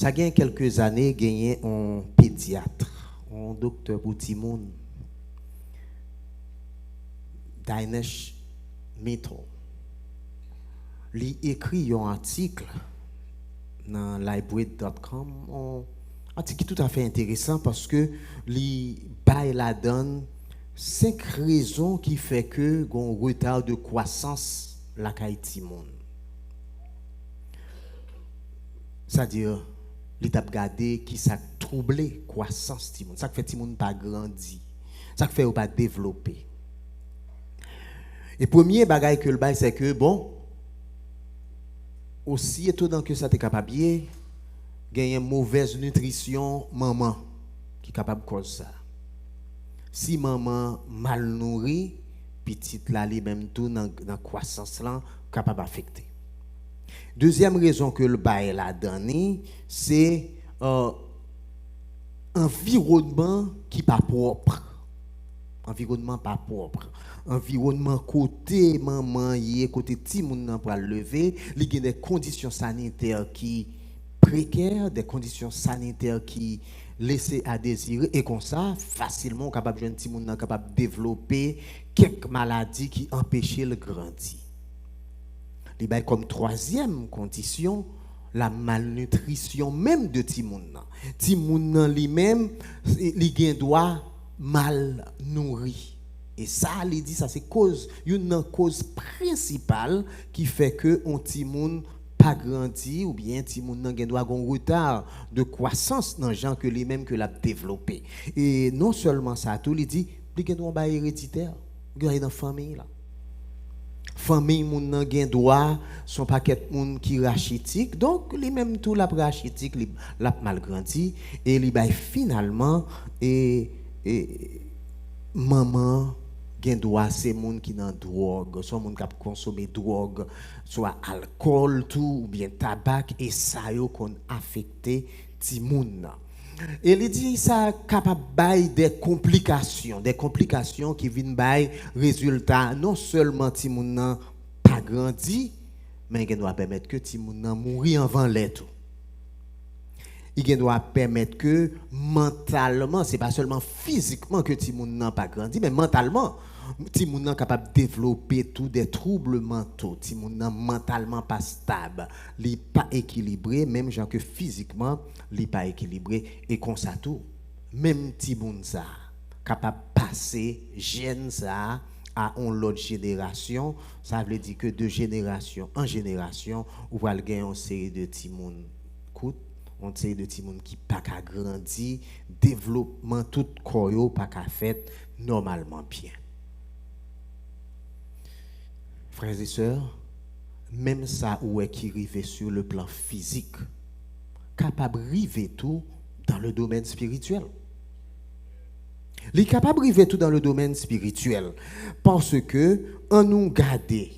Ça gagne quelques années, gagné un pédiatre, un docteur pour Timoun, Dinesh Mitro. Il écrit un article dans library.com, un article tout à fait intéressant parce que il la donne 5 raisons qui fait que un retard de croissance la Timoun. C'est-à-dire l'état gardé qui ça troublé croissance Timoun, ça fait Timoun pas grandi, ça fait ou pas développer. Et premier bagage que le bail c'est que bon aussi étonnant que ça t'est capable gagner mauvaise nutrition maman qui est capable de cause ça. Si maman mal nourrie, petite là li même tout dans croissance là capable affecter. Deuxième raison que le bail la donné, c'est environnement qui pas propre. Environnement pas propre. Environnement côté maman y côté ti moun nan pour lever, il y a des conditions sanitaires qui précaires, des conditions sanitaires qui laissées à désirer et comme ça facilement capable jeune ti moun nan capable développer quelques maladies qui empêchent le grandir. Il y a comme troisième condition la malnutrition même de ti moun nan. Ti moun nan lui-même li gen doit mal nourri. Et ça, il dit, ça c'est une cause principale qui fait que on ti moun pas grandi ou bien ti moun nan gen doit gon retard de croissance dans gens que lui-même que l'a développé. Et non seulement ça, tout il dit, il gen doit ba héréditaire, il dans famille là. Famille moun nan gen doit son paquet moun qui rachitique, donc lui-même tout la rachitique, l'a mal grandi et li bay finalement et maman gen doit c'est moun qui dans drogue, soit moun qui consommer drogue, soit alcool tout ou bien tabac et ça yo kon affecté ti moun. Et il dit ça capable bail des complications qui viennent bail résultat non seulement ti moun nan pas grandi mais gen doit permettre que ti moun nan mourir avant l'être. Il doit permettre que mentalement, c'est pas seulement physiquement que ti moun nan pas grandi, mais mentalement, ti moun nan capable de développer tout des troubles mentaux, ti moun nan mentalement pas stable, li pas équilibré, même genre que physiquement, li pas équilibré et comme ça tout, même ti moun ça capable passer gène ça à une autre génération, ça veut dire que de génération en génération, ou va gagner une série de ti moun coûte on sait de ti moun qui pas ka grandi, développement tout corps pas ka fait normalement bien. Frères et sœurs, même ça où est qui rive sur le plan physique, capable rive tout dans le domaine spirituel. Il est capable de rive tout dans le domaine spirituel parce que on nous garder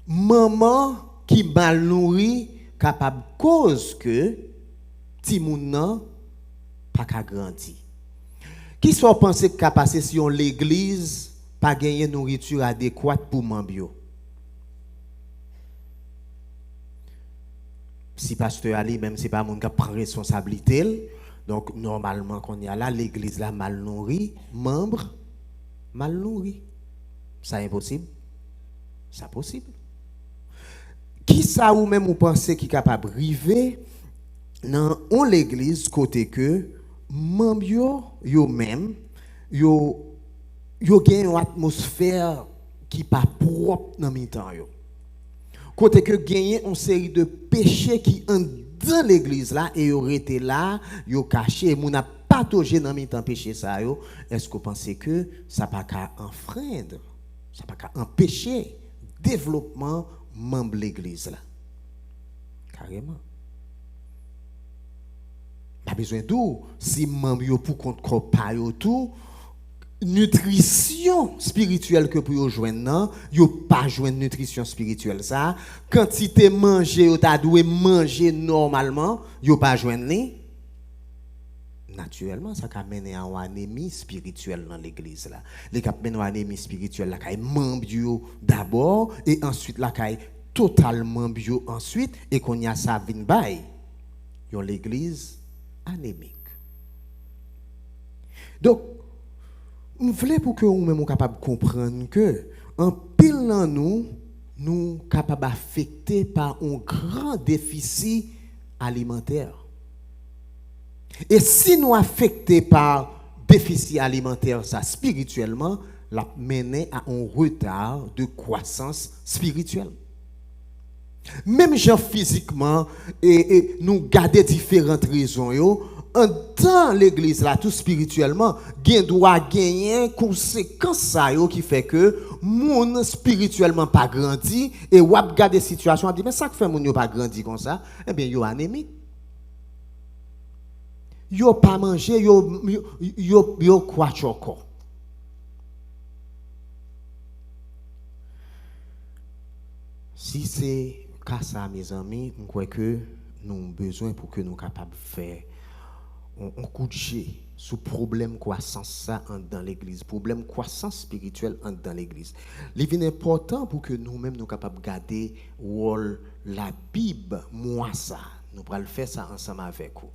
maman qui mal nourrit capable cause que ti moun nan pas ka grandi. Qui soit pensé qu'a passer si on l'église pas gagner nourriture adéquate pour membres. Si pasteur Ali même c'est pas moun qui prend responsabilité, donc normalement qu'on y a là l'église là mal nourrie, membres mal nourris. Ça impossible. Ça possible. Qui ça ou même vous pensez qui est capable de river dans l'église côté que membre yo même yo gagne une atmosphère qui pas propre dans mi-temps yo. Côté que gagner une série de péchés qui en dans l'église là et yo été là, yo caché moun a patogé dans mi-temps péché ça yo, est-ce que vous pensez que ça pas qu'à enfreindre, ça pas qu'à empêcher développement membre l'église là carrément pas besoin d'où si membre yo pour compte corps pas yo tout nutrition spirituelle que pour yo joindre yo pas joindre nutrition spirituelle ça quantité manger yo ta doué manger normalement yo pas joindre ni naturellement ça amène à une anémie spirituelle dans l'église là les cap mène à une anémie spirituelle là kay membre yo d'abord et ensuite là kay totalement bio ensuite et qu'on y a ça vinn bay l'église anémique. Donc, je voulais pour que nous soyons capables de comprendre que, en pile dans nous, nous sommes capables d'affecter par un grand déficit alimentaire. Et si nous affectés par déficit alimentaire, ça spirituellement, la mené à un retard de croissance spirituelle. Même gens physiquement, et nous garder différentes raisons, dans l'église là, tout spirituellement, doit gagner conséquence ça qui fait que moun spirituellement pas grandi et ou a garder situation, dit mais ça que fait moun pas grandi comme ça, eh bien yo anémique. Yo pas manger, yo quoi choco. Si c'est cas ça mes amis, je crois que nous avons besoin pour que nous soyons capables de faire un coup de jet sur problème croissance ça dans l'église, problème croissance spirituelle dans l'église. Il est important pour que nous-mêmes nous capables de garder la Bible moi ça. Nous allons faire ça ensemble avec vous.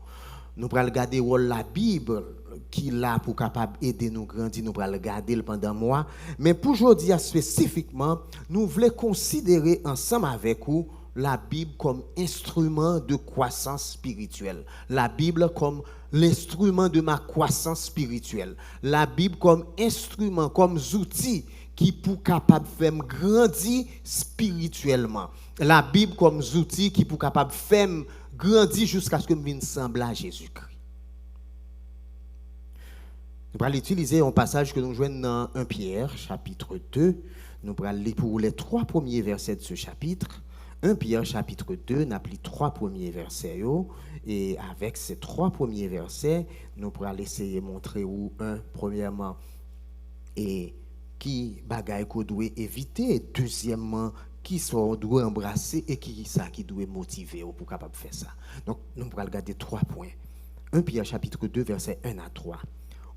Nous allons regarder la Bible qui est là pour capable aider nous grandir, nous allons regarder pendant mois. Mais pour aujourd'hui spécifiquement, nous voulons considérer ensemble avec vous la Bible comme instrument de croissance spirituelle. La Bible comme l'instrument de ma croissance spirituelle. La Bible comme instrument, comme outil qui pour capable faire grandir spirituellement. La Bible comme outil qui pour capable faire grandir jusqu'à ce que je vienne sembler à Jésus-Christ. Nous allons utiliser un passage que nous jouons dans 1 Pierre, chapitre 2. Nous allons lire pour les 3 premiers versets de ce chapitre. 1 Pierre, chapitre 2, nous avons les 3 premiers versets. Et avec ces 3 premiers versets, nous allons essayer de montrer où, premièrement, et qui bagaille qu'on doit éviter, et deuxièmement, qui sont doit embrasser et qui ça qui doit motiver pour capable faire ça. Donc nous allons regarder 3 points. 1 Pierre chapitre 2 versets 1 à 3.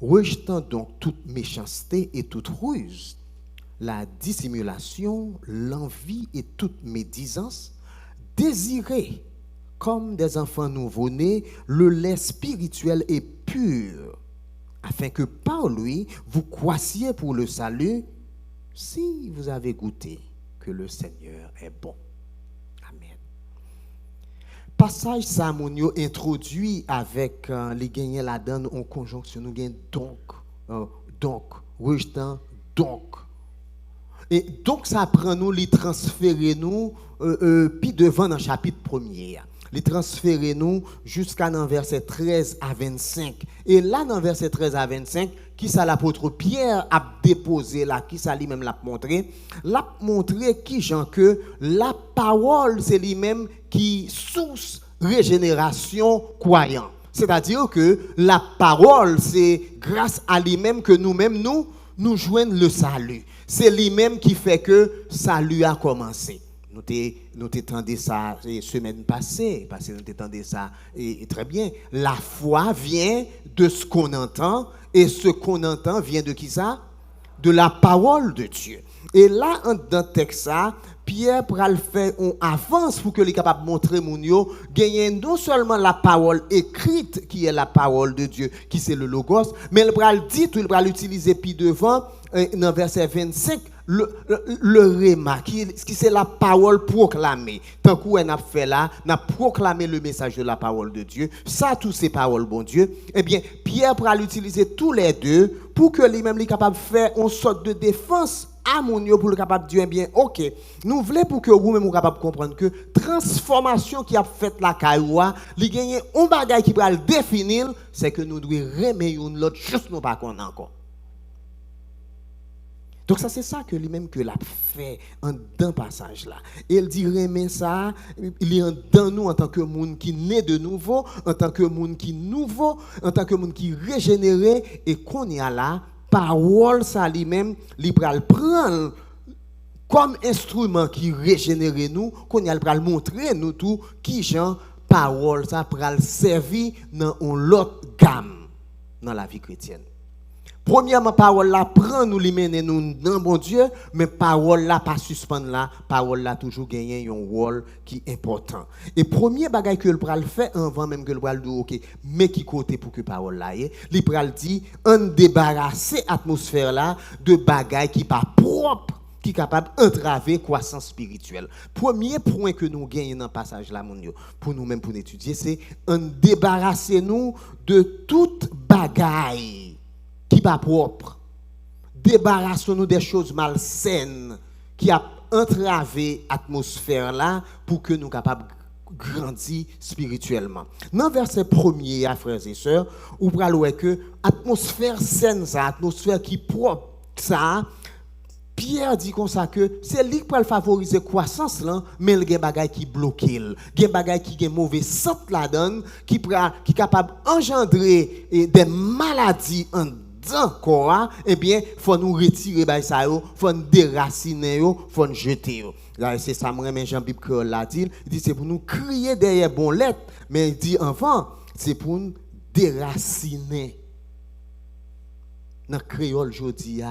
Rejetant donc toute méchanceté et toute ruse, la dissimulation, l'envie et toute médisance, désirez comme des enfants nouveau-nés le lait spirituel et pur, afin que par lui vous croissiez pour le salut, si vous avez goûté que le Seigneur est bon. Amen. Passage Samonio introduit avec les gagnants là-dedans en conjonction. Nous gagnons donc, rejetant donc. Et donc ça prend nous, les transférer nous, puis devant dans le chapitre 1er. Les transférer nous jusqu'à dans verset 13 à 25. Et là, dans verset 13 à 25, qui ça l'apôtre Pierre a déposé là, qui ça lui-même l'a montré qui Jean que la parole c'est lui-même qui source régénération croyant. C'est-à-dire que la parole c'est grâce à lui-même que nous-mêmes nous joignons le salut. C'est lui-même qui fait que salut a commencé. Nous t'étendons ça semaine passée, parce que nous t'étendons ça et très bien. La foi vient de ce qu'on entend, et ce qu'on entend vient de qui ça? De la parole de Dieu. Et là, dans le texte, Pierre pral fait on avance pour que les capable de montrer mon yo gagner non seulement la parole écrite qui est la parole de Dieu, qui c'est le logos, mais il pral dit, il pral utiliser puis devant dans verset 25 le réma qui c'est la parole proclamée. Tant qu'on a fait là, n'a proclamé le message de la parole de Dieu. Ça tous ces paroles bon Dieu. Eh bien, Pierre pral utiliser tous les deux pour que lui-même est capable de faire une sorte de défense à mon yo pour le capable de dire bien OK, nous voulons pour que vous-même vous capable de comprendre que transformation qui a fait la cailloua, li gagner un bagage qui va le définir, c'est que nous devons remettre une l'autre juste nous pas qu'on encore. Donc ça c'est ça que lui-même que l'a fait en dans passage là. Et il dit remet ça, il est dans nous en tant que monde qui naît de nouveau, en tant que monde qui nouveau, en tant que monde qui régénéré et qu'on y a là parole ça lui-même, il pral prendre comme instrument qui régénère nous, qu'on y a pral montrer nous tout qui Jean parole ça pral servir dans une autre gamme dans la vie chrétienne. Premièrement, parole là prend nous les mener nous dans bon Dieu, mais parole là pas suspendre là, parole là toujours gagner un rôle qui est important. Et premier bagage que le pral fait avant même que le pral dit OK, mais qui côté pour que parole là est, le pral dit on débarrasser atmosphère là de bagages qui pas propre qui est capable d'entraver croissance spirituelle. Premier point que nous gagnons dans le passage là, pour nous-mêmes, pour étudier, c'est en débarrasser nous de toute bagaille qui n'est pas propre. Débarrassons-nous des choses malsaines qui a entravé l'atmosphère là pour que nous soyons capables de grandir spirituellement. Dans le verset premier, frères et sœurs, vous voyez que l'atmosphère saine, l'atmosphère qui est propre, ça, Pierre dit comme ça que c'est lui qui peut favoriser la croissance là, mais il y a des bagages qui bloquent, il y a des bagages qui ont mauvais centre là-dedans, qui est capable d'engendrer des maladies en dedans corps, eh bien, il faut nous retirer ça, il faut nous déraciner, il faut nous jeter. Là, c'est ça, moi, Jean-Bible Créole l'a dit, il dit c'est pour nous crier derrière bon lettre, mais il dit enfant, c'est pour nous déraciner. Dans le créole, je dis,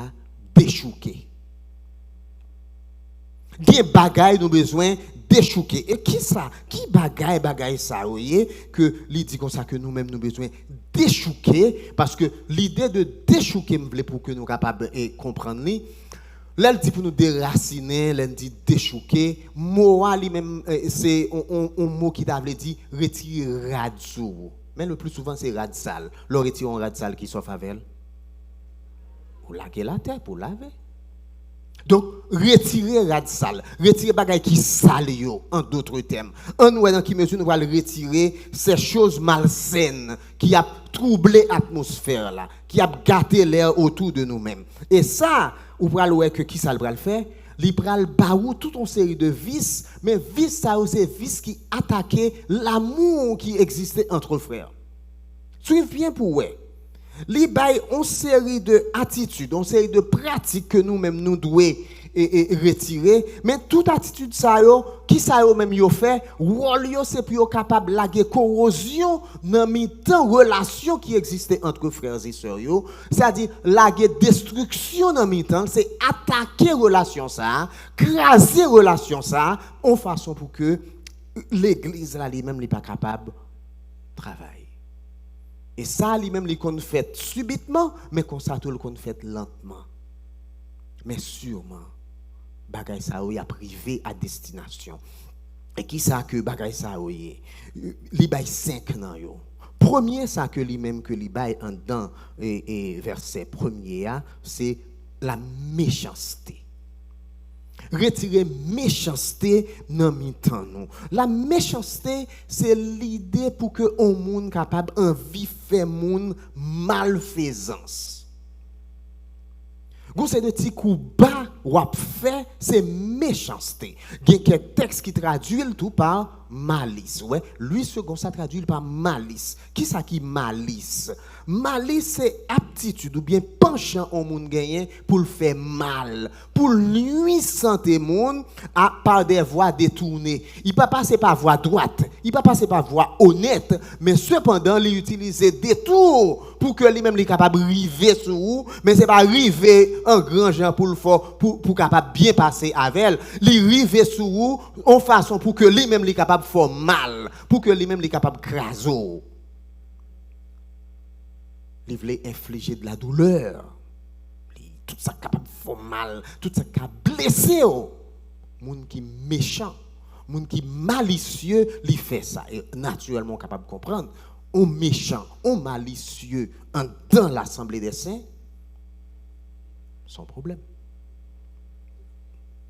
déchouquer. Des bagailles nous besoin déchouquer. Et qui ça? Qui bagaille ça, vous voyez, que lui dit comme ça que nous-mêmes nous besoin déchouquer, parce que l'idée de déchouquer me plaît pour que nous capables de comprendre. Là, il dit pour nous déraciner, là, il dit déchouquer. Mot, lui-même, c'est un mot qui t'avait dit retirer radzou. Mais le plus souvent, c'est radsal. Le retirer un radsal qui soit favel. Pour laver la terre, pour laver. Donc, retirer radical, retirer bagay qui sale yo, en d'autres termes. En nous, dans qui mesure nous allons retirer ces choses malsaines qui a troublé l'atmosphère là, qui a gâté l'air autour de nous-mêmes. Et ça, ou pral ouais que qui ça le faire? Li pral baou toute une série de vices, mais vices ça c'est vices qui attaquaient l'amour qui existait entre frères. Suivez bien pour ouais. Li bay une série de attitudes, une série de pratiques que nous-mêmes nous devons retirer, mais toute attitude ça yo, qui ça yo même yo fait, rôle yo c'est pour yo capable laguer corrosion dans mi-temps relation qui existait entre frères et sœurs yo, c'est-à-dire laguer destruction dans mi-temps, c'est attaquer relation ça, craser relation ça en façon pour que l'église là lui-même n'est pas capable de travailler. Et ça, lui-même, il qu'on fait subitement, mais qu'on ça tout le qu'on fait lentement. Mais sûrement, bagay ça y a privé à destination. Et qui ça que bagay ça y li bay 5 nan yo. Premier ça que lui-même que li bay en dedans et verset premier c'est la méchanceté. Retirer méchanceté dans mi-temps nous. La méchanceté c'est l'idée pour que on monde capable envie faire monde malfaisance. C'est de petits coups bas ou fait c'est méchanceté. Il y a quelques textes qui traduisent tout par malice. Ouais, lui second ça traduit par malice. Qui ça qui malice? Malice c'est aptitude ou bien penchant au monde gagné pour le faire mal, pour nuire santé monde par des voies détournées. Il peut passer par voie droite, il peut passer par voie honnête, mais cependant il utilise des tours pour que lui-même est capable de river sur vous, mais c'est pas river en grand gens pour le fort pour capable bien passer avec elle, il river sur vous en façon pour que lui-même est capable de faire mal, pour que lui-même est capable de craser. Il voulait infliger de la douleur. Tout ça capable de faire mal, tout ça capable de blesser. Moun qui méchant, moun qui malicieux, il fait ça. Et naturellement capable de comprendre. On méchant, on malicieux dans l'assemblée des saints, sans problème.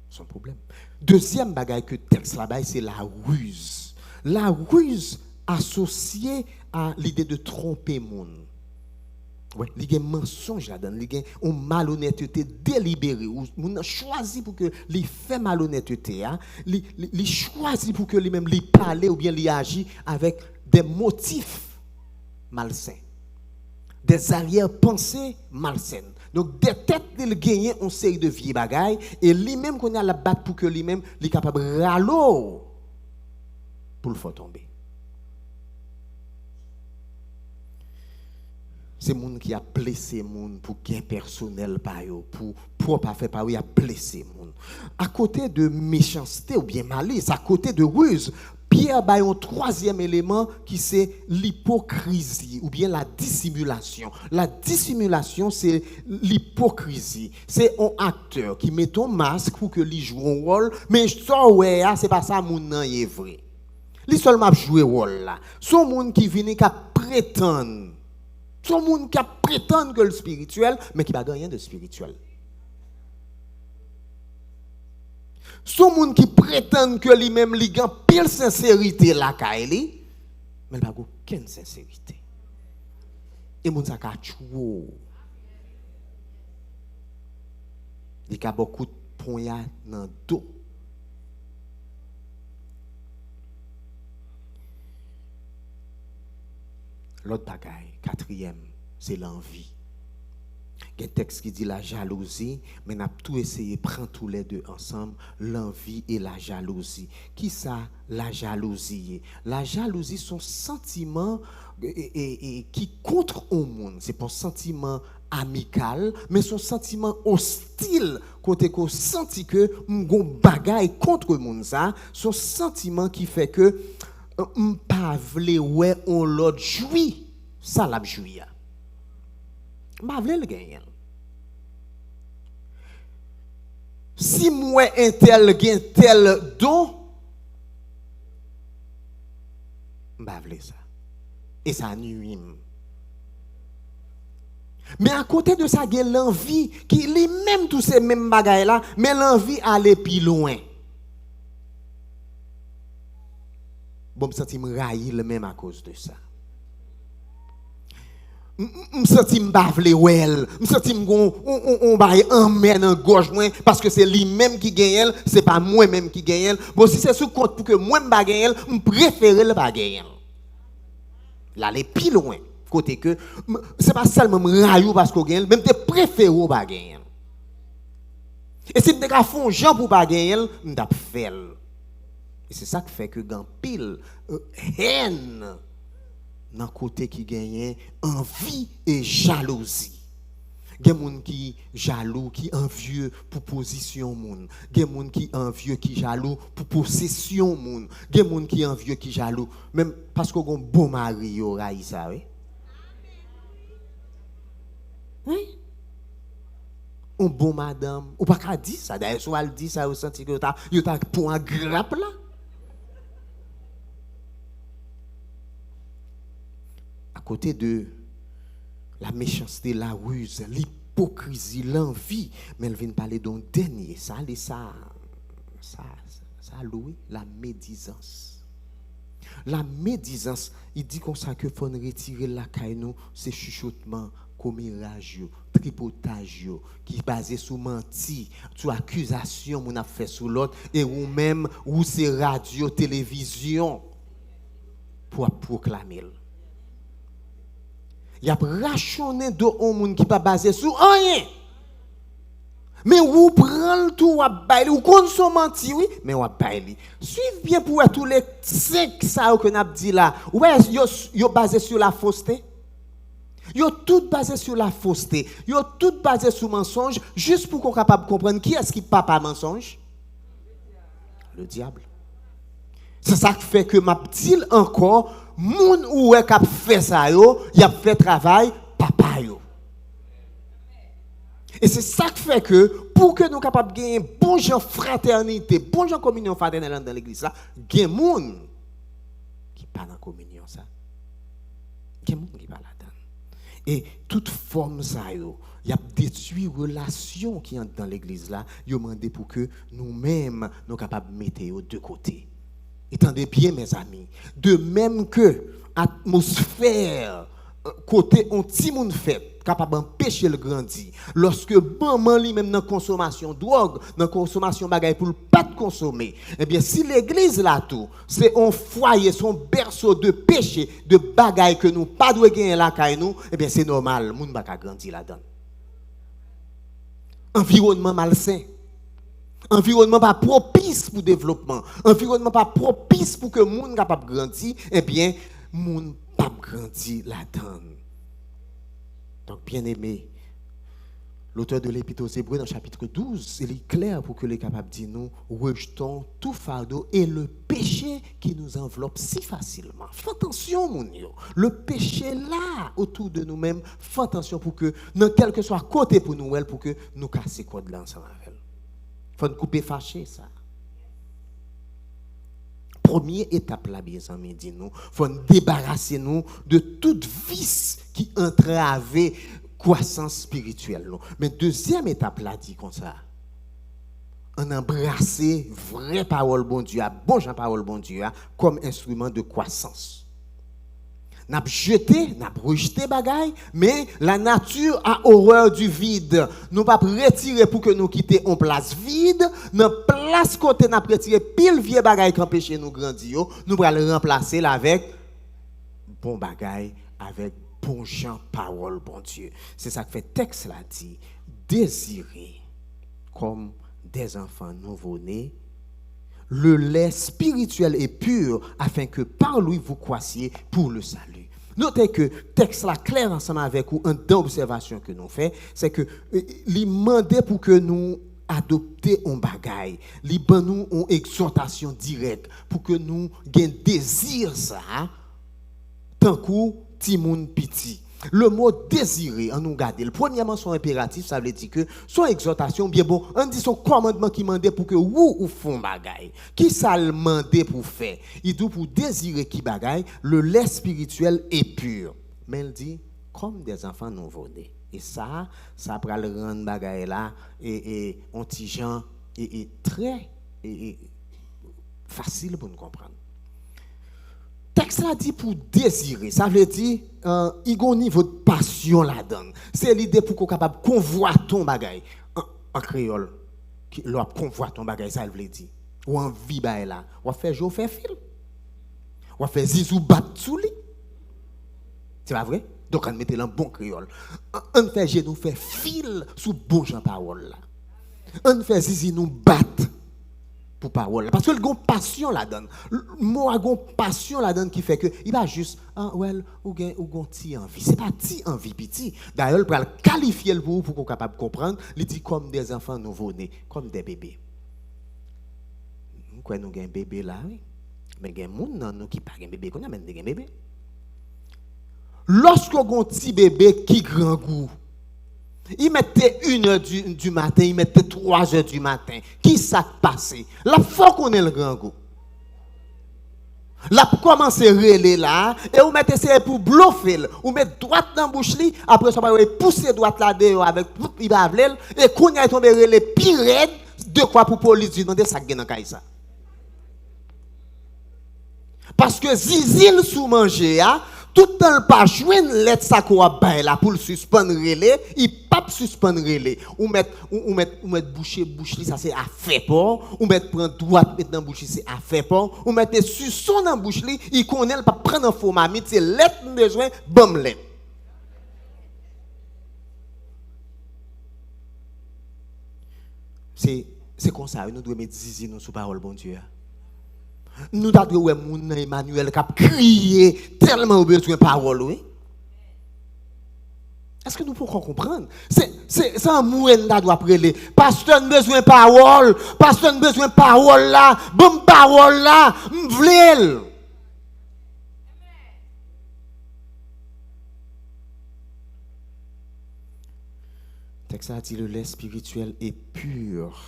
Sans problème. Deuxième bagaille que texte là-bas, c'est la ruse. La ruse associée à l'idée de tromper moun. Ouais, il y a un mensonge là-dedans, il y a une malhonnêteté délibérée. On a choisi pour que les fait malhonnêteté, il choisi pour que lui-même lui parle ou bien lui agit avec des motifs malsains, des arrière-pensées malsaines. Donc des têtes il gagne une série de vieilles bagailles et lui-même qu'on a la battre pour que lui-même il est capable de râler pour le faire tomber. c'est moun qui a blessé moun pour gain personnel par yo, pour propre affaire par yo, a blessé moun. À côté de méchanceté ou bien malice, à côté de ruse, Pierre a un troisième élément qui c'est l'hypocrisie ou bien la dissimulation. La dissimulation, c'est l'hypocrisie. C'est un acteur qui met un masque pour que lui joue un rôle, mais ça ouais, c'est pas ça moun nan est vrai. Li seulement jouer rôle là. Son monde qui vient qui prétend. Son monde qui prétend que le spirituel mais qui pas rien de spirituel. Son monde qui prétend que lui-même li gan pile sincérité la kaili, mais il pas aucune sincérité. Et moun sa ka chou. Il y a beaucoup de poignards dans le dos. L'autre bagaille, quatrième, c'est l'envie. Il y a un texte qui dit la jalousie, mais on a tout essayé, prend tous les deux ensemble, l'envie et la jalousie. Qui ça, la jalousie? La jalousie, son sentiment qui contre au monde. C'est pas un sentiment amical, mais son sentiment hostile, côté qu'on senti que on bagaille contre le monde ça, son sentiment qui fait que pas vle ouais on l'autre joui, ça l'a joui. Pas vle le gagner. Si moi un tel gain tel don, pas vle ça. Et ça nuit. Mais à côté de ça, il y a l'envie qui les même tous ces mêmes bagailles là, mais l'envie aller plus loin. Bon, me senti me railler le même à cause de ça. Me senti me bavler well, me senti me on bail en main en gauche moi parce que c'est lui même qui gagne, c'est pas moi même qui gagne. Bon, si c'est sous compte pour que moi me ba gagne, me préférer le ba gagne. Là aller plus loin. Côté que c'est pas seulement me railler parce qu'on gagne, même te préférer au ba gagne. Et si me ka font gens pour ba gagne, me t'a fait. Et c'est ça qui fait que grand pile haine dans côté qui gagne envie et jalousie. Gen moun qui jaloux, qui envieux pour position moun. Gen moun qui envieux, qui jaloux pour possession moun. Gen moun qui envieux, qui jaloux même parce qu'on bon mari yo raï ça oui. Oui. Un bon madame, ou pas qu'à dire ça d'ailleurs soit elle dit ça au senti que yo ta pour un grappe là. À côté de la méchanceté, la ruse, l'hypocrisie, l'envie, mais elle vient parler d'un dernier, ça loué, la médisance. La médisance, il dit comme ça que faut retirer la caille, c'est chuchotement, commérage, tripotage, qui est basé sur menti, sur accusation, on a fait sur l'autre, et ou même, ou c'est radio, télévision, pour proclamer. Il y a rationné de un monde qui pas basé sur rien. Mais vous prenez tout à bailler, vous consommez oui, mais vous bailler. Suivez bien pour tous les 5 ça que n'a dit là. Ouais, yo basé sur la fausseté. Yo tout basé sur la fausseté. Yo tout basé sur mensonge juste pour qu'on capable comprendre qui est-ce qui papa mensonge. Le diable. C'est ça qui fait que m'a dit encore moun ou est cap fait ça yo, y a fait travail papa yo. Et c'est ça qui fait que pour que nous capable gagner bon gens fraternité, bon gens communion fraternelle dans l'église là, gen moun qui pas dans communion ça. Gen moun qui pas là-dedans. Et toute forme ça yo, y a détruit relation qui entre dans l'église là, yo mandé pour que nous-mêmes nous capable mettre de côté. Étendez bien, mes amis. De même que l'atmosphère, côté on petit monde fait, capable d'empêcher le grandir. Lorsque maman lui-même dans consommation drogue, dans consommation bagaille pour pas de consommer. Eh bien, si l'église là tout, c'est un foyer, son berceau de péché, de bagaille que nous pas doit gagner là caille nous, eh bien c'est normal, monde pas grandir là-dedans. Environnement malsain. Environnement pas propice pour développement, environnement pas propice pour que monde capable grandir, eh bien monde pas grandir là-dedans. Donc, bien aimé, l'auteur de l'Épître aux Hébreux, dans le chapitre 12, il est clair pour que les capables de dire nous, rejetons tout fardeau et le péché qui nous enveloppe si facilement. Fais attention, mon yo. Le péché là, autour de nous-mêmes, fais attention pour que, dans quel que soit côté pour nous, pour que nous cassions quoi de l'ensemble avec elle. Faut nous couper fâché, ça. Première étape là, bien amis, dit nous, faut nous débarrasser nous de toute vice qui entravait croissance spirituelle. Mais deuxième étape là, dit comme ça, on embrasser vraie parole bon Dieu, bon Jean parole bon Dieu, comme instrument de croissance. N'a jeté, n'a rejeté bagaille, mais la nature a horreur du vide. Nous pas retirer pour que nous quittions en place vide, dans place côté n'a retirer pile vieux bagaille qui empêche nous grandir, nous va le remplacer avec bon bagaille, avec bon Jean parole bon Dieu. C'est ça que fait texte là dit, désirer comme des enfants nouveau-nés le lait spirituel et pur, afin que par lui vous croissiez pour le salut. Notez que texte là clair ensemble avec vous, une observation que nous fait, c'est que il demandait pour que nous adopter un bagaille, li ban nous une exhortation directe pour que nous gain désir ça tant que ti moun piti. Le mot désirer, on nous garde. Le premièrement, son impératif, ça veut dire que son exhortation, bien bon, on dit son commandement qui mandait pour que ou font bagaille. Qui ça le mandait pour faire? Il dit pour désirer qui bagaille, le lait spirituel est pur. Mais il dit, comme des enfants nouveau-nés. Et ça va le rendre bagaille là, et on petit gens, et très facile pour nous comprendre. Texte là dit pour désirer, ça veut dire il y a un niveau de passion là-dedans. C'est l'idée pour qu'on soit capable de convoiter ton bagage en créole. L'on convoite ton bagage, ça veut dire. Ou en vie là, ou faire jour, faire fil. Ou faire zizou bat sous lui. C'est pas vrai? Donc on mettait un bon créole. On fait genou faire fil sous bon Jean parole là. On fait zizi nous battre pour parole parce que le gon passion là-dedans. Moi gon passion là-dedans qui fait que il va juste ou gon ti envie. C'est pas ti envie petit. D'ailleurs pour le qualifier le pour qu'on capable comprendre, il dit comme des enfants nouveau-nés, comme des bébés. Quoi nous gain bébé là oui. Mais gain moun nan nous qui pas gain bébé qu'on amène des bébé. Lorsque gon ti bébé qui grand goût, il mettait 1h du matin, il mettait 3h du matin. Qui s'est passé? La fois qu'on est le grand goût. Là, pour commencer à reler là, et vous mettez ça pour bluffer, vous mettez droite dans la bouche, après ça, vous pousser droite là dehors avec il va avler, et quand il est tombé relé pire de quoi pour police dire non, ça gagne dans ça. Parce que zizil sous manger, tout le temps pas joindre lettre ça qu'on a là pour le suspendre relais, il pas suspendre relais. Ou mettre boucher ça c'est à faire pas, ou mettre prendre droite mettre dans bouche c'est à faire pas, ou mettre suçon dans bouche il connaît pas prendre un faux mamite, c'est lettre besoin bam lettre. C'est comme ça, nous devons mettre zizi nous sous parole bon Dieu. Nous devons mon Emmanuel qui a crié tellement besoin de parole, oui. Est-ce que nous pouvons comprendre? C'est un mouen là doit prêler. Pasteur besoin de parole, pasteur besoin de parole là, bonne parole là, m'vlel. Texte a dit le lait spirituel est pur.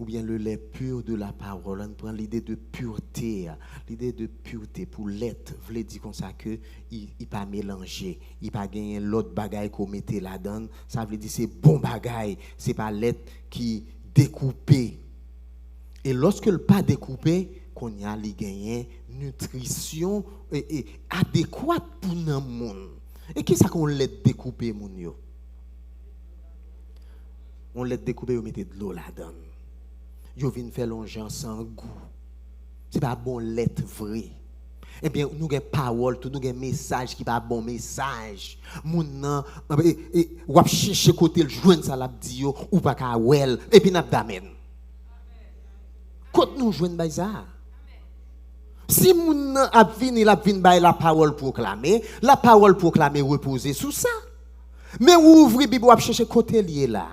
Ou bien le lait pur de la parole. On prend l'idée de pureté pour l'être, veut dire comme ça que il pas mélanger, il pas gagner l'autre bagaille qu'on mettait là-dedans, ça veut dire c'est bon bagaille, c'est pas l'être qui découpé. Et lorsque le pas découpé, qu'on y a li gagner nutrition et adéquate pour nan monde. Et qui ça qu'on lait découpé mon yo? On l'a découpé, on mettait de l'eau là-dedans. Yo vinn faire longeant sans goût. C'est pas bon l'être vrai. Eh bien, nous avons parole, nous avons message qui pas bon message. Moun nan ou chercher côté le joindre ça l'a dit ou pas ka wel et puis n'a d'amen. Quand nous joindre ba ça. Si moun a vini la parole proclamée reposer sous ça. Mais ou ouvri Bible ou chercher côté lié là.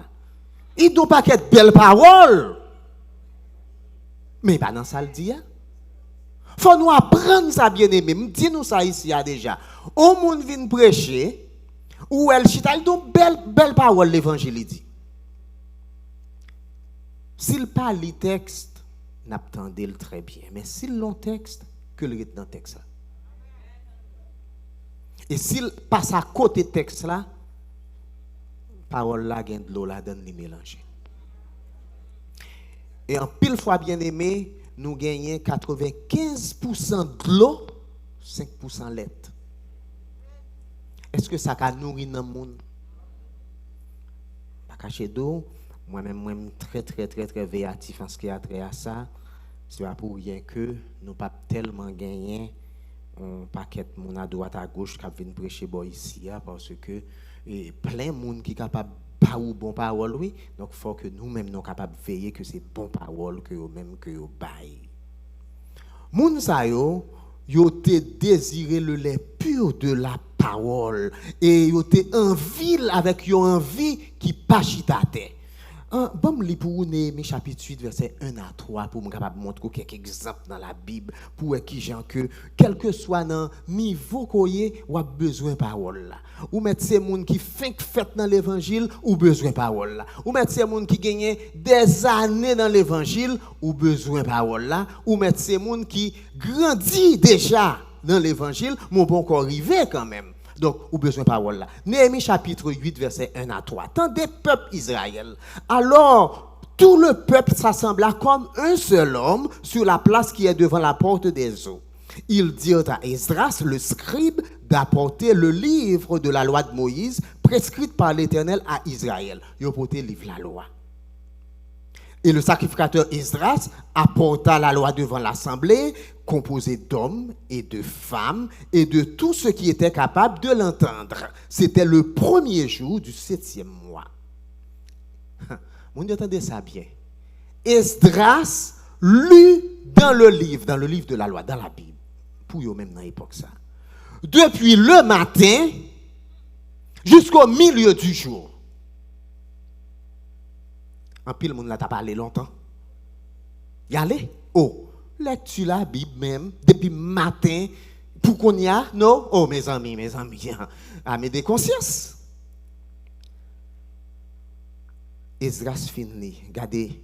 Il doit pas être belle parole. Mais pas dans ça le dit. Faut nous apprendre ça bien aimé. Dis nous ça ici déjà. Au monde vient prêcher ou elle chita donc belle parole l'évangile dit. S'il parle le texte, n'attendez le très bien. Mais s'il long texte, que le dans le texte là. Et s'il passe à côté texte là, parole là gagne de l'eau là donne les mélanger. Et en pile fois bien aimé, nous gagnons 95% de l'eau, 5% lait. Est-ce que ça a nourri dans le monde? Pas caché d'eau. Moi-même, très véatif en ce qui a trait à ça. C'est pas pour rien que nous pas tellement gagné un paquet de monde à droite à gauche qui vient prêcher ici parce que plein de monde qui est capable pas ou bon parole oui. Donc il faut que nous-mêmes nous capables de veiller que c'est bon parole que eux même que eux bail. Moun sa yo te désiré le lait pur de la parole et yo te envie avec yo envie qui pas chitate. Bon, li pour Néhémie chapitre 8 verset 1 à 3 pour me capable montrer quelques exemples dans la Bible pour qui gens que quel que soit dans niveau koye ou a besoin parole là. Ou mettre ces monde qui fait dans l'évangile ou besoin parole là. Ou mettre ces monde qui gagne des années dans l'évangile ou besoin parole là. Ou mettre ces monde qui grandit déjà dans l'évangile, mon bon corps arrivé quand même. Donc, ou besoin de parole là. Néhémie chapitre 8, verset 1 à 3. Tendez, peuple Israël. Alors, tout le peuple s'assembla comme un seul homme sur la place qui est devant la porte des eaux. Ils dirent à Esdras, le scribe, d'apporter le livre de la loi de Moïse, prescrite par l'Éternel à Israël. Ils ont porté le livre de la loi. Et le sacrificateur Esdras apporta la loi devant l'assemblée, composée d'hommes et de femmes et de tous ceux qui étaient capables de l'entendre. C'était le premier jour du 7e mois. Vous entendez ça bien. Esdras lut dans le livre de la loi, dans la Bible, pour eux même dans l'époque ça. Depuis le matin jusqu'au milieu du jour. En pile, le monde là t'a parlé longtemps. Y allez? Oh, lecture la Bible même, depuis matin, pour qu'on y a, non? Oh, mes amis, à mes conscience. Esdras fini, regardez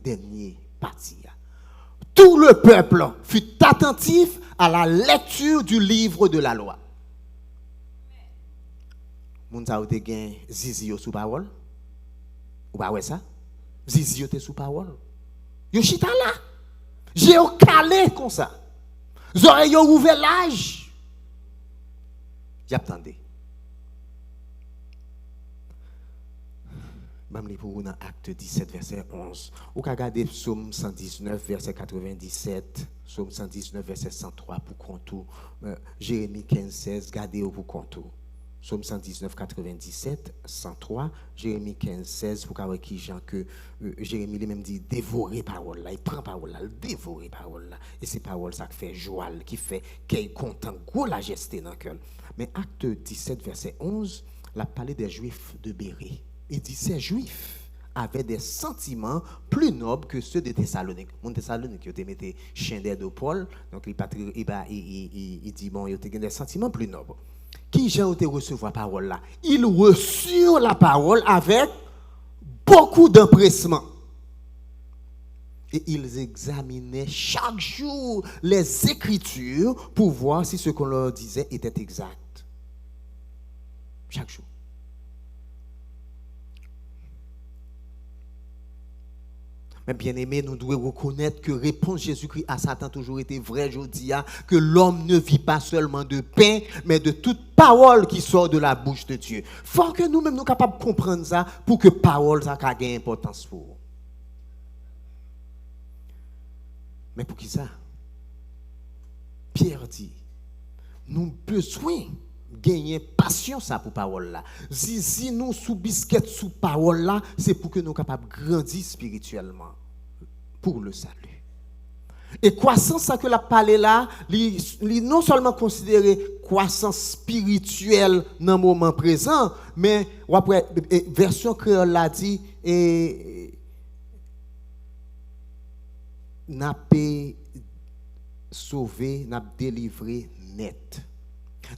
dernier partie. Tout le peuple fut attentif à la lecture du livre de la loi. Moun sa ou te gen zizi yo sous parole? Ou pas ouais ça? Zizi yo te sous parole. Yo chita là. J'ai calé comme ça. Zore yo ouvert l'âge. J'attendais. Bam li pour dans acte 17 verset 11. Ou ka regarder psaume 119 verset 97, psaume 119 verset 103 pour contour, Jérémie 15 16 gardez pour contour. Psaume 119, 97, 103, Jérémie 15, 16, pour voir qui Jean que Jérémie lui-même dit dévorer parole là, il prend parole là, dévorer parole là. Et c'est parole ça qui fait joie, qui fait qu'il est content, gros la gesté dans le cœur. Mais acte 17, verset 11, la parlé des Juifs de Bérée. Il dit ces Juifs avaient des sentiments plus nobles que ceux de Thessalonique. Mon Thessalonique, il te mettait chien d'air de Paul, donc il dit bon, il a des sentiments plus nobles. Qui j'ai été recevoir la parole là? Ils reçurent la parole avec beaucoup d'empressement. Et ils examinaient chaque jour les Écritures pour voir si ce qu'on leur disait était exact. Chaque jour. Mais bien aimé, nous devons reconnaître que réponse Jésus-Christ à Satan a toujours été vraie aujourd'hui, que l'homme ne vit pas seulement de pain, mais de toute parole qui sort de la bouche de Dieu. Il faut que nous-mêmes nous capables de comprendre ça pour que parole ça ait importance pour nous. Mais pour qui ça? Pierre dit, nous avons besoin de gagner patience pour parole là. Si nous sous biscuit sous parole là, c'est pour que nous soyons capables de grandir spirituellement pour le salut. Et croissance, ça que la parlé là, non seulement considéré croissance spirituelle dans le moment présent, mais après, version créole l'a dit, et n'a pas sauvé, n'a délivré net.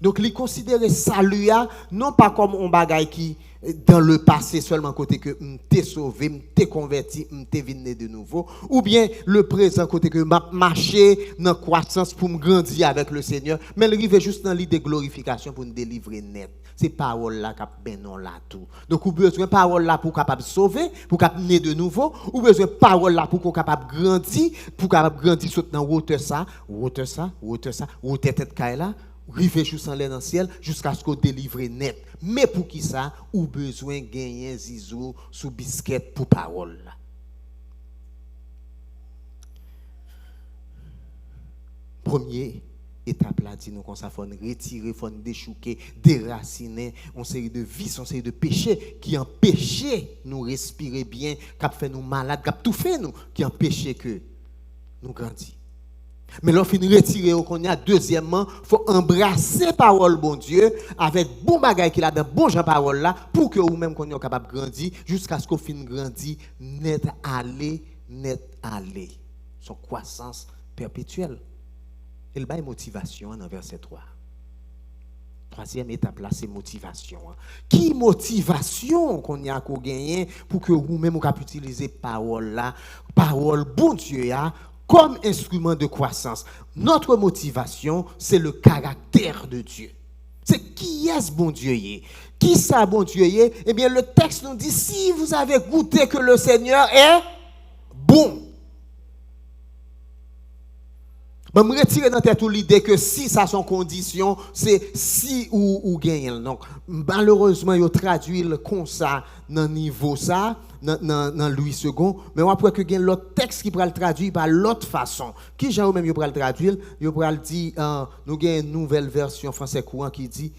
Donc, il considère salut non pas comme un bagage qui, dans le passé seulement côté que t'es sauvé, t'es converti, t'es venu de nouveau, ou bien le présent côté que m'a marché dans la croissance pour me grandir avec le Seigneur, mais il arrive juste dans l'idée de glorification pour nous délivrer net. C'est parole là qui ben non là tout. Donc, vous avez besoin de parole là pour capable sauver, pour capable naître de nouveau, ou besoin de parole là pour capable grandir, pour capable grandir dans hauteur ça, hauteur tête là. Rive juste en l'air dans le ciel jusqu'à ce qu'on délivre net. Mais pour qui ça, ou besoin de gagner zizou sous biscuit pour parole. Premier étape là, dit nous qu'on ça faut retirer, faut déchouquer, déraciner une série de vices, une série de péchés qui empêchent nous respirer bien, qui fait nous malades, qui tout fait nous, qui empêchent que nous grandissions. Mais l'on finit retirer au qu'on y a deuxièmement, faut embrasser parole bon Dieu avec bon bagage qu'il a dans bon Jean parole là pour que ou même qu'on est capable de grandir jusqu'à ce qu'on finisse grandir net aller. Son croissance perpétuelle. Et le bail motivation dans verset 3. Troisième étape là, c'est motivation. Qui motivation qu'on y a qu'on gagner pour que vous même vous capable utiliser parole là, parole bon Dieu là comme instrument de croissance. Notre motivation, c'est le caractère de Dieu. C'est qui est ce bon Dieu est. Qui ça bon Dieu est? Eh bien, le texte nous dit, si vous avez goûté que le Seigneur est bon. Je me retire dans tête l'idée que si ça son condition, c'est si ou gagne. Donc, malheureusement, il traduit comme ça dans le niveau ça, dans Louis II. Mais on après que gagne l'autre texte qui pourra le traduire par l'autre façon. Qui j'ai même pourra le traduire? Il pourra le dire, nous avons une nouvelle version français courant qui dit,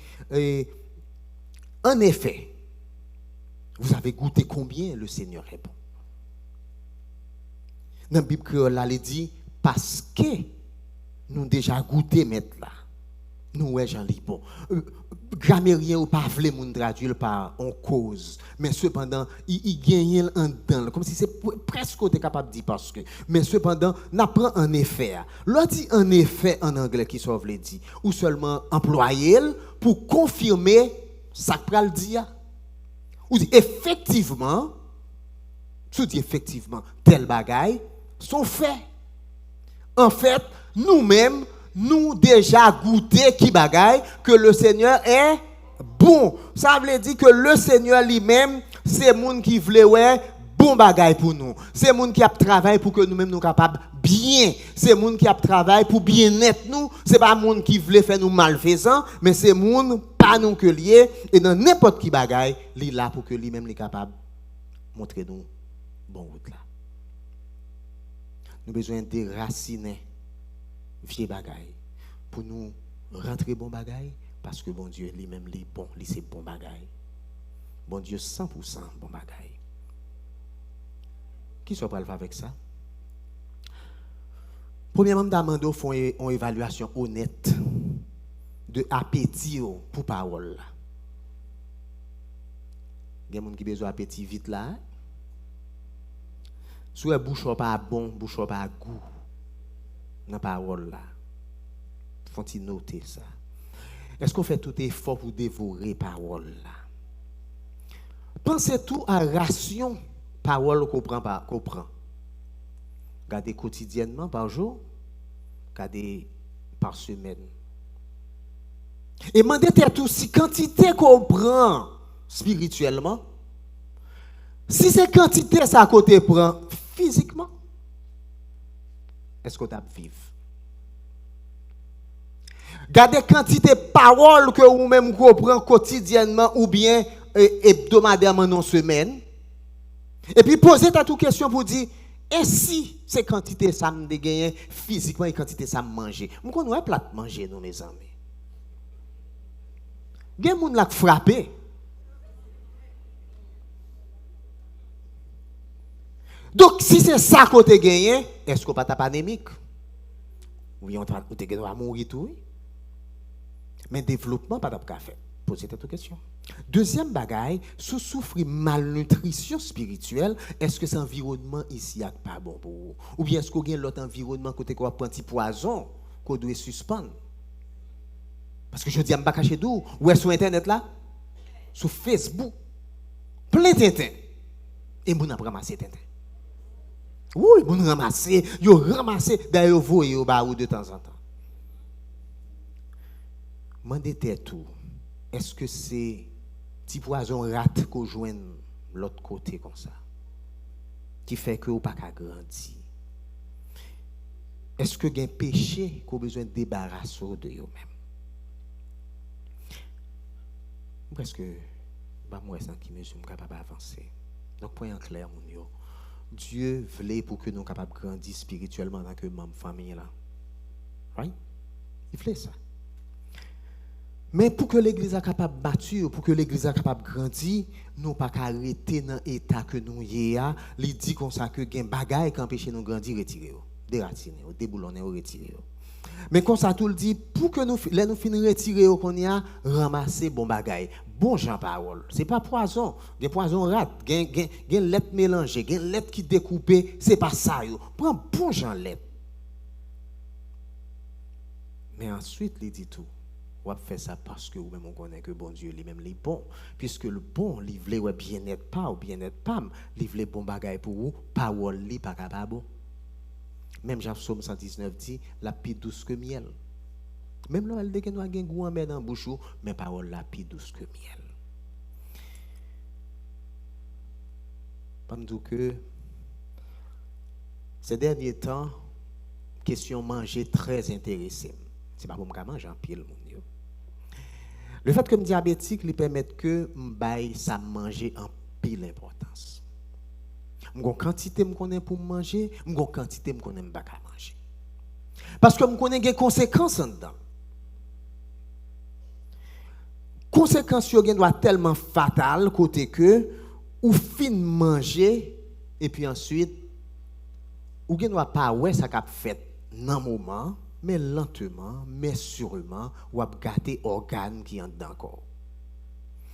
en effet, vous avez goûté combien le Seigneur est bon. Dans la Bible créole, il dit, parce que nous déjà goûté mettre là. Nous ouais Jean Lipo. Grammairien ou pas vle moun traduire par en cause, mais cependant il gagne en dedans comme si c'est presque t'es capable de dire parce que mais cependant n'apprend en effet. L'on dit en effet en anglais qui sauve les dit ou seulement employé pour confirmer ça que pral dire. Ou dit effectivement tel bagaille sont faits. En fait, nous-mêmes, nous déjà goûté qui bagaille que le Seigneur est bon. Ça veut dire que le Seigneur lui-même, c'est monde qui veut ouais bon bagaille pour nous. C'est monde qui a travaillé pour que nous-mêmes nous capables bien. C'est monde qui a travaillé pour bien-être nous. C'est pas monde qui veut faire nous malfaisant, mais c'est monde pas nous que lié et dans n'importe qui bagaille, il là pour que lui-même est capable montrer nous bon route là. Nous avons besoin de déraciner vieux bagaille pour nous rentrer bon bagaille parce que bon Dieu lui-même est bon, lui c'est bon bagaille. Bon Dieu 100% bon bagaille. Qui soit pas avec ça? Premièrement, d'amando font une évaluation honnête de appétit pour parole là. Il y a des gens qui ont besoin d'appétit vite là. Soit bouche pas bon, bouche pas goût. Dans la parole là. Faut-il noter ça? Est-ce qu'on fait tout effort pour dévorer parole là? Pensez tout à ration parole qu'on prend. Gardez quotidiennement par jour, gardez par semaine. Et demandez tout si quantité qu'on prend spirituellement, si c'est quantité ça côté prend physiquement, est-ce qu'on t'a vivre? Gardez quantité de paroles que vous-même comprenez quotidiennement ou bien hebdomadairement dans semaine. Et puis posez ta toute question pour dire, et si ces quantités ça me dégagne physiquement et quantité ça me manger? Nous connaissons plat manger nous mes amis. Il y a des gens qui frappé. Donc si c'est ça qu'on te gagne, est-ce qu'on pas anémique? Oui, on va mourir tout, oui. Mais développement, pas d'à faire. Posez cette question. Deuxième bagaille, si souffrir malnutrition spirituelle, est-ce que cet environnement ici n'est pas bon pour vous? Ou bien est-ce qu'il y a l'autre environnement côté quoi prend petit poison qu'on doit suspendre? Parce que je dis, je ne vais pas cacher d'où. Ou est-ce sur Internet là? Sur Facebook. Plein de tintin. Et vous n'avez pas ramassé tintin. Oui, vous ramassez. Vous ramassez. D'ailleurs, vous voyez au de temps en temps. Mandez tout. Est-ce que c'est petit poison rate qu'on joint l'autre côté comme ça? Qui fait que vous pas qu'à grandir? Est-ce que il y a un péché qu'on a besoin de débarrasser de vous-même? Presque, moi, sans qui me suis capable d'avancer. Donc, point en clair, mon yo. Dieu voulait pour que nous soyons capables de grandir spirituellement dans que membre famille là. Right? Il voulait ça. Mais pour que l'église soit capable de bâtir, pour que l'église soit capable de grandir, nous ne pouvons pas arrêter dans l'état que nous y a. Il dit comme ça que les bagailles qui empêchent nous de grandir, retirez-les. Déracinez, déboulonnez, retirez-les. Mais comme ça, tout le dit, pour que nous finissons retirer qu'on y a, ramasser bon bagaille. Bon Jean parole. Ce n'est pas poison. Des poisons rate. Il y a lettre mélangée. Il y a lettre qui découpée. Ce n'est pas ça. Prends bon Jean lettre. Mais ensuite, il dit tout. On va faire ça parce que vous-même on connaît que bon Dieu lui-même est bon. Puisque le bon, il veut bien-être pas ou bien-être pas. Il veut bon bagaille pour vous. Parole, il pas capable bon. Même Jean Psaume 119 dit, la plus douce que miel. Même là, elle dit que nous avons un goût en dans la bouche, mais parole la plus douce que miel. Pendant que ces derniers temps, question manger très intéressée. C'est pas pour me manger en pile, mon Dieu. Le fait que je suis diabétique, lui permet que je ça manger en pile importance. Je quantité me connais pour manger, je quantité me connais pas manger. Parce que je connais des conséquences dedans. Conséquences doit tellement fatales côté que ou fin manger et puis ensuite ou doit pas ouais ça qu'a fait dans moment mais lentement mais sûrement ou a gâter organes qui entrent dans corps.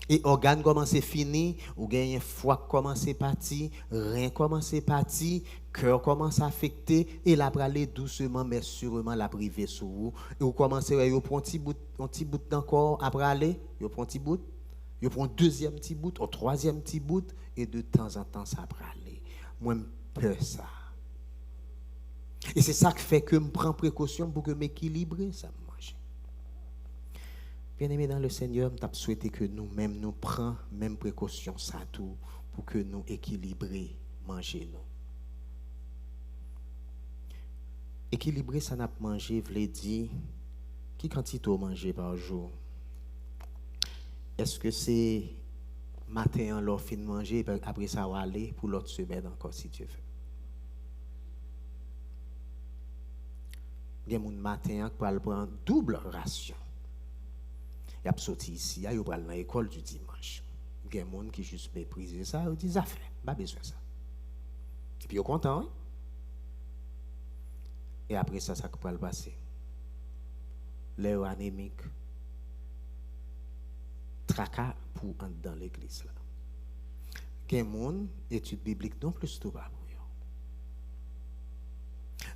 Et organes commencent à finir, ou gagne foie commence à partir, rein commence à partir, cœur commence à affecter, et la praler doucement mais sûrement la priver sur vous. Et vous commencez à prendre un petit bout d'encore à praler, vous prend un petit bout, vous prend deuxième petit bout, un troisième petit bout, et de temps en temps ça praler. Moi je peur ça. Et c'est ça qui fait que je prends précaution pour que m'équilibrer ça. Bien-aimés dans le Seigneur, je souhaite que nous-mêmes nous prenions même précaution ça tout pour que nous équilibrer manger nous. Équilibrer ça n'a pas manger veut dire qui quantité de manger par jour. Est-ce que c'est matin l'on fin manger et après ça va aller pour l'autre semaine encore si Dieu veut. Il y a des matin qui va prendre double ration. Il a sorti ici, il a dans l'école du dimanche. Il y a des gens qui juste méprisent ça, ils disent affaire, pas besoin de ça. Et puis ils sont contents. Hein? Et après ça, ça peut le passer. L'air anémique, tracas pour entrer dans l'église. Il y a des gens, études bibliques non plus tout pas.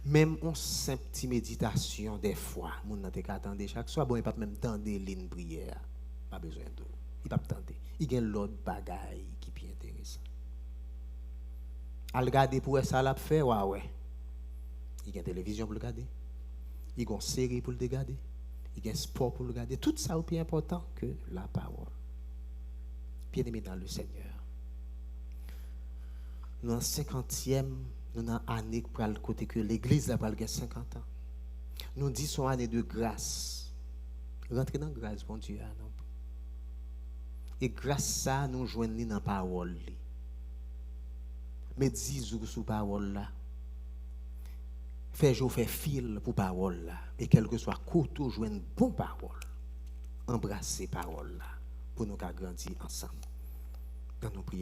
Même en simple petite méditation, des fois, mon n'a pas attendre chaque soir, bon, il pas même tendre des lignes prière, pas besoin de. Il pas attendre. Il y a l'autre bagaille qui est intéressant. À regarder pour ça l'a fait, ouais. Il y a une télévision pour le regarder. Il y a une série pour le regarder. Il y a un sport pour le regarder. Tout ça est plus important que la parole. Bien-aimé dans le Seigneur. Nous en 50e nous avons une année pour le côté que l'église a 50 ans. Nous disons année de grâce. Rentrer dans la grâce, bon Dieu. Et grâce à ça, nous joignons dans la parole. Mais 10 jours sous parole là. Fait jour, fait fil pour parole là. Et quel que soit côté, joignons bonne parole. Embrasser parole là. Pour nous grandir ensemble. Dans nos prières.